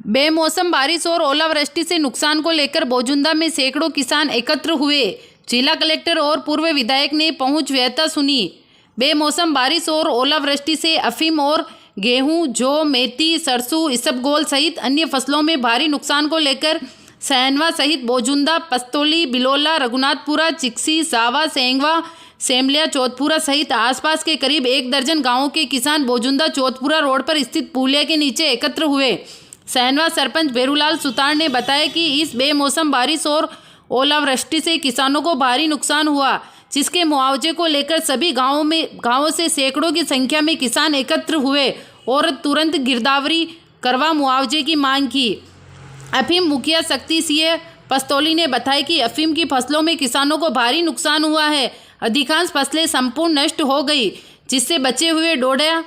बेमौसम बारिश और ओलावृष्टि से नुकसान को लेकर बोजुंदा में सैकड़ों किसान एकत्र हुए। जिला कलेक्टर और पूर्व विधायक ने पहुंच व्यथा सुनी। बेमौसम बारिश और ओलावृष्टि से अफीम और गेहूं, जौ, मेथी, सरसों, इसबगोल सहित अन्य फसलों में भारी नुकसान को लेकर सैनवा सहित बोजुंदा, पस्तौली, बिलोला, रघुनाथपुरा, चिक्सी, सावा, सेंगवा, सेमलिया, चौथपुरा सहित आसपास के करीब 1 दर्जन गांवों के किसान बोजुंदा चौथपुरा रोड पर स्थित पुलिया के नीचे एकत्र हुए। सैनवा सरपंच भेरूलाल सुतार ने बताया कि इस बेमौसम बारिश और ओलावृष्टि से किसानों को भारी नुकसान हुआ, जिसके मुआवजे को लेकर सभी गांवों से सैकड़ों की संख्या में किसान एकत्र हुए और तुरंत गिरदावरी करवा मुआवजे की मांग की। अफीम मुखिया शक्ति सिंह पस्तौली ने बताया कि अफीम की फसलों में किसानों को भारी नुकसान हुआ है। अधिकांश फसलें संपूर्ण नष्ट हो गई, जिससे बचे हुए डोडा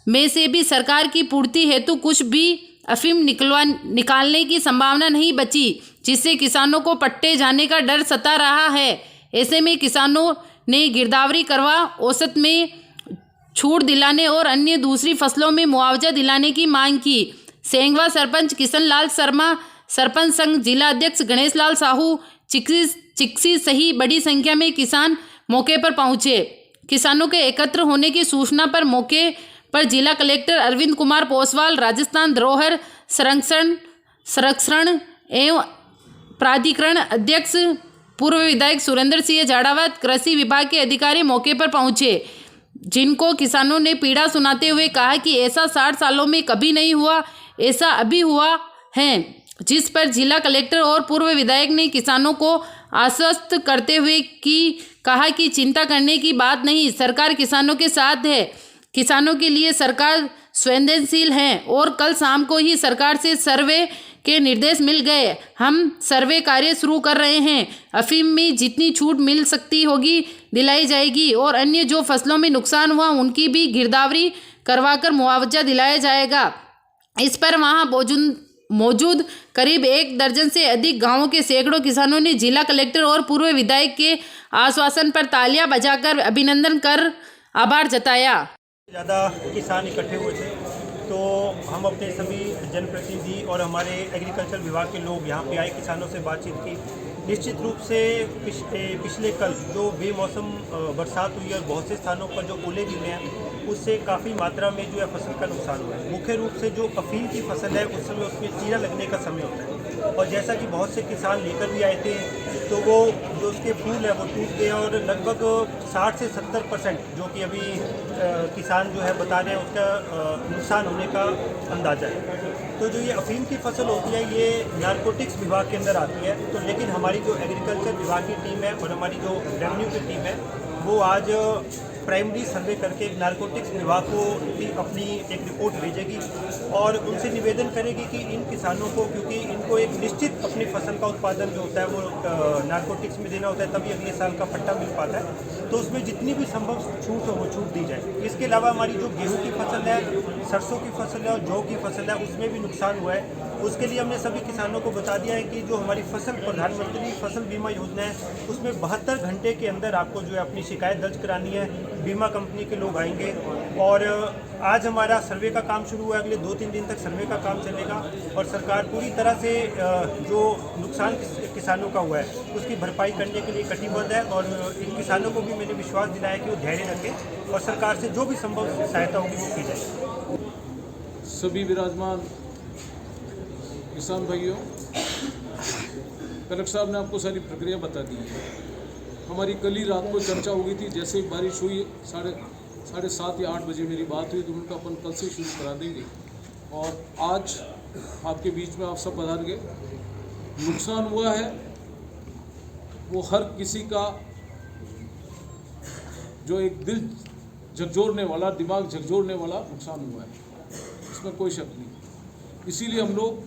में से भी सरकार की पूर्ति हेतु कुछ भी अफीम निकालने की संभावना नहीं बची, जिससे किसानों को पट्टे जाने का डर सता रहा है। ऐसे में किसानों ने गिरदावरी करवा, औसत में छूट दिलाने और अन्य दूसरी फसलों में मुआवजा दिलाने की मांग की। सेंगवा सरपंच किशन लाल शर्मा, सरपंच संघ जिला अध्यक्ष गणेश लाल साहू, चिक्सी सही बड़ी संख्या में किसान मौके पर पहुंचे। किसानों के एकत्र होने की सूचना पर मौके पर जिला कलेक्टर अरविंद कुमार पोसवाल, राजस्थान धरोहर संरक्षण एवं प्राधिकरण अध्यक्ष पूर्व विधायक सुरेंद्र सिंह जाड़ावत, कृषि विभाग के अधिकारी मौके पर पहुंचे, जिनको किसानों ने पीड़ा सुनाते हुए कहा कि ऐसा 60 सालों में कभी नहीं हुआ, ऐसा अभी हुआ है। जिस पर जिला कलेक्टर और पूर्व विधायक ने किसानों को आश्वस्त करते हुए कहा कि चिंता करने की बात नहीं, सरकार किसानों के साथ है। किसानों के लिए सरकार संवेदनशील है और कल शाम को ही सरकार से सर्वे के निर्देश मिल गए। हम सर्वे कार्य शुरू कर रहे हैं। अफीम में जितनी छूट मिल सकती होगी दिलाई जाएगी और अन्य जो फसलों में नुकसान हुआ उनकी भी गिरदावरी करवाकर मुआवजा दिलाया जाएगा। इस पर वहां मौजूद करीब 1 दर्जन से अधिक गांवों के सैकड़ों किसानों ने जिला कलेक्टर और पूर्व विधायक के आश्वासन पर तालियां बजाकर अभिनंदन कर आभार जताया। ज़्यादा किसान इकट्ठे हुए थे, तो हम अपने सभी जनप्रतिनिधि और हमारे एग्रीकल्चर विभाग के लोग यहाँ पे आए, किसानों से बातचीत की। निश्चित रूप से पिछले कल जो बेमौसम बरसात हुई और बहुत से स्थानों पर जो ओले गिरे हैं, उससे काफ़ी मात्रा में जो है फसल का नुकसान हुआ है। मुख्य रूप से जो अफीम की फसल है उस समय उसमें चीरा लगने का समय होता है, और जैसा कि बहुत से किसान लेकर भी आए थे, तो वो जो उसके फूल है वो टूट गए और लगभग 60 से 70% जो कि अभी किसान जो है बता रहे हैं उसका नुकसान होने का अंदाज़ा है। तो जो ये अफीम की फसल होती है ये नारकोटिक्स विभाग के अंदर आती है, तो लेकिन हमारी जो एग्रीकल्चर विभाग की टीम है और हमारी जो रेवेन्यू की टीम है वो आज प्राइमरी सर्वे करके नारकोटिक्स विभाग को भी अपनी एक रिपोर्ट भेजेगी और उनसे निवेदन करेगी कि इन किसानों को, क्योंकि इनको एक निश्चित अपनी फसल का उत्पादन जो होता है वो नारकोटिक्स में देना होता है, तभी अगले साल का पट्टा मिल पाता है, तो उसमें जितनी भी संभव छूट हो वो छूट दी जाए। इसके अलावा हमारी जो गेहूँ की फसल है, सरसों की फसल है और जौ की फसल है उसमें भी नुकसान हुआ है। उसके लिए हमने सभी किसानों को बता दिया है कि जो हमारी प्रधानमंत्री फसल बीमा योजना है उसमें 72 घंटे के अंदर आपको जो है अपनी शिकायत दर्ज करानी है। बीमा कंपनी के लोग आएंगे और आज हमारा सर्वे का काम शुरू हुआ है, अगले 2-3 दिन तक सर्वे का काम चलेगा और सरकार पूरी तरह से जो नुकसान किसानों का हुआ है उसकी भरपाई करने के लिए कटिबद्ध है। और इन किसानों को भी मैंने विश्वास दिलाया कि वो धैर्य रखें और सरकार से जो भी संभव सहायता होगी वो की जाएगी। सभी विराजमान किसान भाइयों, कलेक्टर साहब ने आपको सारी प्रक्रिया बता दी है। हमारी कल ही रात को चर्चा हो गई थी, जैसे ही बारिश हुई 7:30 या 8 बजे मेरी बात हुई तो उनका अपन कल से शुरू करा देंगे और आज आपके बीच में आप सब पधार गए। नुकसान हुआ है वो हर किसी का जो एक दिल झकझोरने वाला, दिमाग झकझोरने वाला नुकसान हुआ है, इसमें कोई शक नहीं। इसीलिए हम लोग,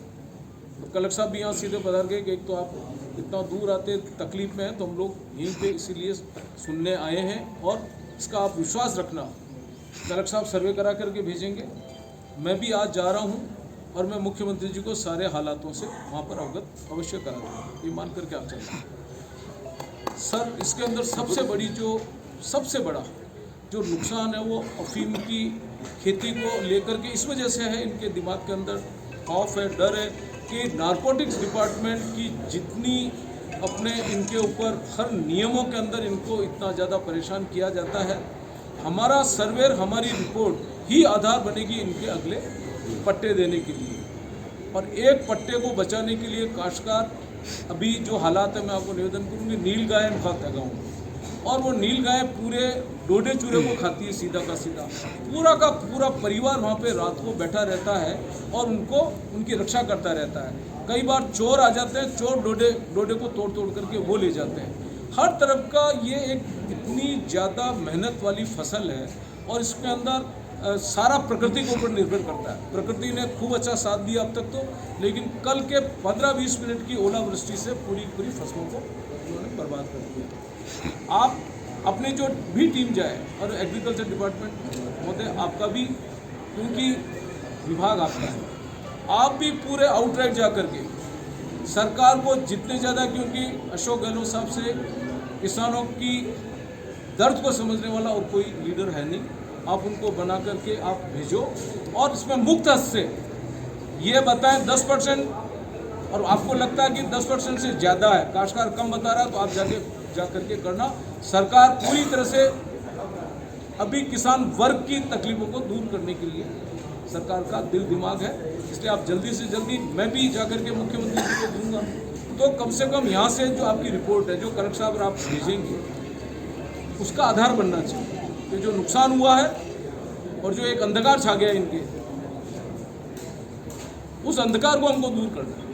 कलेक्टर साहब भी यहाँ सीधे पधार गए कि एक तो आप इतना दूर आते तकलीफ में हैं, तो हम लोग यहीं पे इसीलिए सुनने आए हैं और इसका आप विश्वास रखना, कलेक्टर साहब सर्वे करा करके भेजेंगे। मैं भी आज जा रहा हूँ और मैं मुख्यमंत्री जी को सारे हालातों से वहाँ पर अवगत अवश्य करा दूँगा, ये मान करके आप चलें। सर, इसके अंदर सबसे बड़ा जो नुकसान है वो अफीम की खेती को लेकर के इस वजह से है, इनके दिमाग के अंदर खौफ है, डर है कि नारकोटिक्स डिपार्टमेंट की जितनी अपने इनके ऊपर हर नियमों के अंदर इनको इतना ज़्यादा परेशान किया जाता है, हमारा सर्वेर, हमारी रिपोर्ट ही आधार बनेगी इनके अगले पट्टे देने के लिए। और एक पट्टे को बचाने के लिए काश्तकार अभी जो हालात है, मैं आपको निवेदन करूँगी, नील गाय खाता है गाँव में, और वो नील गाय पूरे डोडे चूरे को खाती है, सीधा का सीधा। पूरा का पूरा परिवार वहाँ पे रात को बैठा रहता है और उनको उनकी रक्षा करता रहता है। कई बार चोर आ जाते हैं, चोर डोडे को तोड़ तोड़ करके वो ले जाते हैं। हर तरफ का ये एक इतनी ज़्यादा मेहनत वाली फसल है और इसके अंदर सारा प्रकृति के ऊपर निर्भर करता है। प्रकृति ने खूब अच्छा साथ दिया अब तक तो, लेकिन कल के 15-20 मिनट की ओलावृष्टि से पूरी फसलों को उन्होंने बर्बाद कर दिया। आप अपनी जो भी टीम जाए, और एग्रीकल्चर डिपार्टमेंट महोदय आपका भी, क्योंकि विभाग आपका है, आप भी पूरे आउटराइट जा करके सरकार को जितने ज़्यादा, क्योंकि अशोक गहलोत साहब से किसानों की दर्द को समझने वाला और कोई लीडर है नहीं, आप उनको बना करके आप भेजो और इसमें मुक्त हस्त से ये बताएं 10%, और आपको लगता है कि 10% से ज़्यादा है, काश्तकार कम बता रहा है, तो आप जा करके करना। सरकार पूरी तरह से अभी किसान वर्ग की तकलीफों को दूर करने के लिए सरकार का दिल दिमाग है, इसलिए आप जल्दी से जल्दी, मैं भी जाकर के मुख्यमंत्री जी को दूंगा, तो कम से कम यहाँ से जो आपकी रिपोर्ट है, जो कलेक्टर साहब आप भेजेंगे, उसका आधार बनना चाहिए कि जो नुकसान हुआ है और जो एक अंधकार छा गया इनके, उस अंधकार को हमको दूर करना है।